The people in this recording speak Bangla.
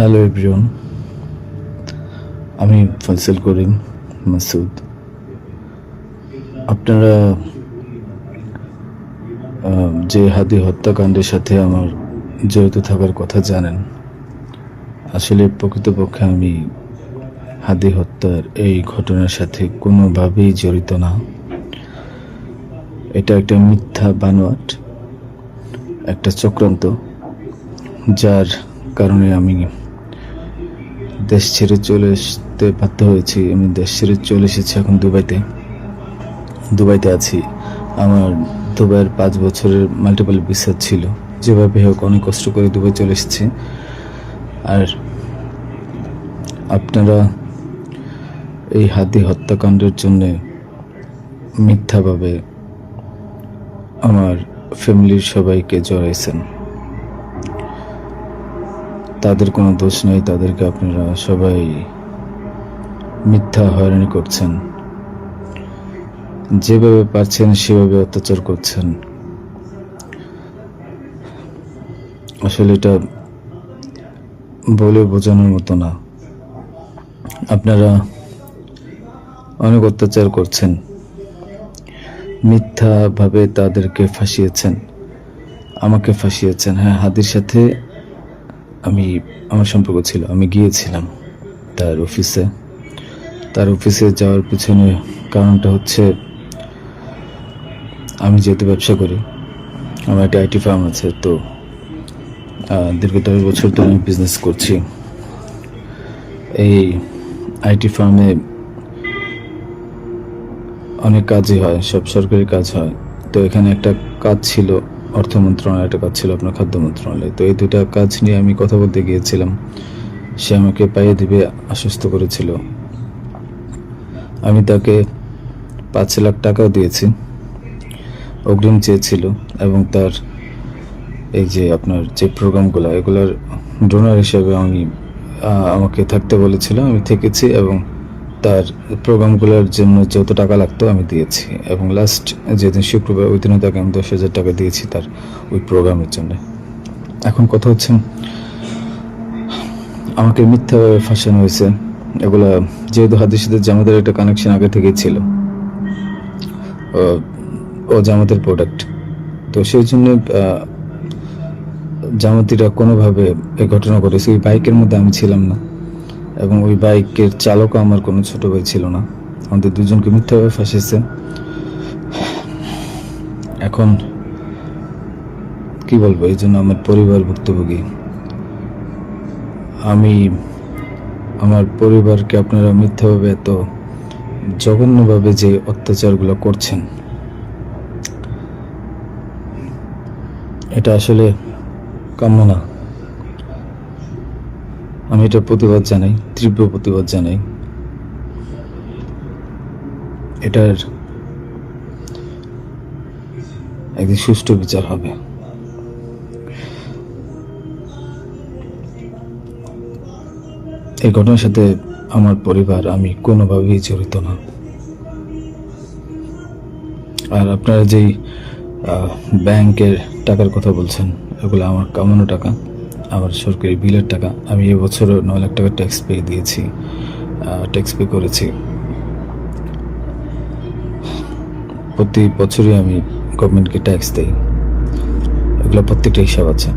হ্যালো এভরিওয়ান, আমি ফয়সাল করিম মাসুদ। আপনারা যে হাদি হত্যাকাণ্ডের সাথে আমার জড়িত থাকার কথা জানেন। আসলে প্রকৃতপক্ষে আমি হাদি হত্যার এই ঘটনার সাথে কোনোভাবেই জড়িত না। এটা একটা মিথ্যা বানোয়াট, একটা চক্রান্ত, যার কারণে আমি দেশ ছেড়ে চলে আসতে বাধ্য হয়েছি। আমি দেশ ছেড়ে চলে এসেছি এখন দুবাইতে আছি। আমার দুবাইয়ের 5 বছরের মাল্টিপল ভিসা ছিল। যেভাবে হোক অনেক কষ্ট করে দুবাই চলে এসেছি। আর আপনারা এই হাদি হত্যাকাণ্ডের জন্য মিথ্যাভাবে আমার ফ্যামিলির সবাইকে জড়াইছেন। তাদের কোনো দোষ নেই, তাদেরকে আপনারা সবাই মিথ্যা হয়রানি করছেন। যেভাবে পারছেন সেভাবে অত্যাচার করছেন। আসলে এটা বলে বোঝানোর মতো না। আপনারা অনেক অত্যাচার করছেন, মিথ্যাভাবে তাদেরকে ফাঁসিয়েছেন, আমাকে ফাঁসিয়েছেন। হ্যাঁ, হাদির সাথে আমার সম্পর্ক ছিল। আমি গিয়েছিলাম তার অফিসে যাওয়ার পিছনে কারণটা হচ্ছে, আমি যেহেতু ব্যবসা করি, আমার একটা আইটি ফার্ম আছে। তো দীর্ঘ 10 বছর ধরে আমি বিজনেস করছি। এই আইটি ফার্মে অনেক কাজই হয়, সব সরকারি কাজ হয়। তো এখানে একটা কাজ ছিল অর্থ মন্ত্রণালয়, একটা কাজ ছিল আপনার খাদ্য মন্ত্রণালয়। তো এই দুটা কাজ নিয়ে আমি কথা বলতে গিয়েছিলাম। সে আমাকে পাইয়ে দিবে আশ্বস্ত করেছিল। আমি তাকে 5 লাখ টাকাও দিয়েছি, অগ্রিম চেয়েছিল। এবং তার এই যে আপনার যে প্রোগ্রামগুলো, এগুলোর ডোনার হিসেবে আমাকে থাকতে বলেছিল। আমি থেকেছি এবং তার প্রোগ্রামগুলোর জন্য যত টাকা লাগতো আমি দিয়েছি। এবং লাস্ট যেদিন শুক্রবার, ওই দিনও তাকে আমি 10,000 টাকা দিয়েছি তার ওই প্রোগ্রামের জন্য। এখন কথা হচ্ছে, আমাকে মিথ্যাভাবে ফাঁসানো হয়েছে। এগুলা যেহেতু হাদির সাথে জামাতের একটা কানেকশন আগে থেকেই ছিল, ও জামাতের প্রোডাক্ট। তো সেই জন্য জামাতিরা কোনোভাবে এই ঘটনা ঘটেছে। ওই বাইকের মধ্যে আমি ছিলাম না, এবং ওই বাইকের চালকও আমার কোনো ছোট ভাই ছিল না। আমাদের দুজনকে মিথ্যাভাবে ফাঁসিয়েছে। এখন কি বলবো, এই জন্য আমার পরিবার ভুক্তভোগী। আমার পরিবারকে আপনারা মিথ্যাভাবে এত জঘন্যভাবে যে অত্যাচারগুলো করছেন, এটা আসলে কাম্য না। আমি এটার প্রতিবাদ জানাই, তীব্র প্রতিবাদ জানাই। এটার একদিন সুষ্ঠু বিচার হবে। এই ঘটনার সাথে আমার পরিবার, আমি কোনোভাবেই জড়িত না। আর আপনারা যেই ব্যাংকের টাকার কথা বলছেন, এগুলো আমার কামানো টাকা, আমার সরকারি বিলের টাকা। আমি এবছরও 9 লাখ টাকা ট্যাক্স পে করেছি। প্রতি বছরই আমি গভর্নমেন্টকে ট্যাক্স দিই। এগুলো প্রত্যেকটা হিসাব আছে।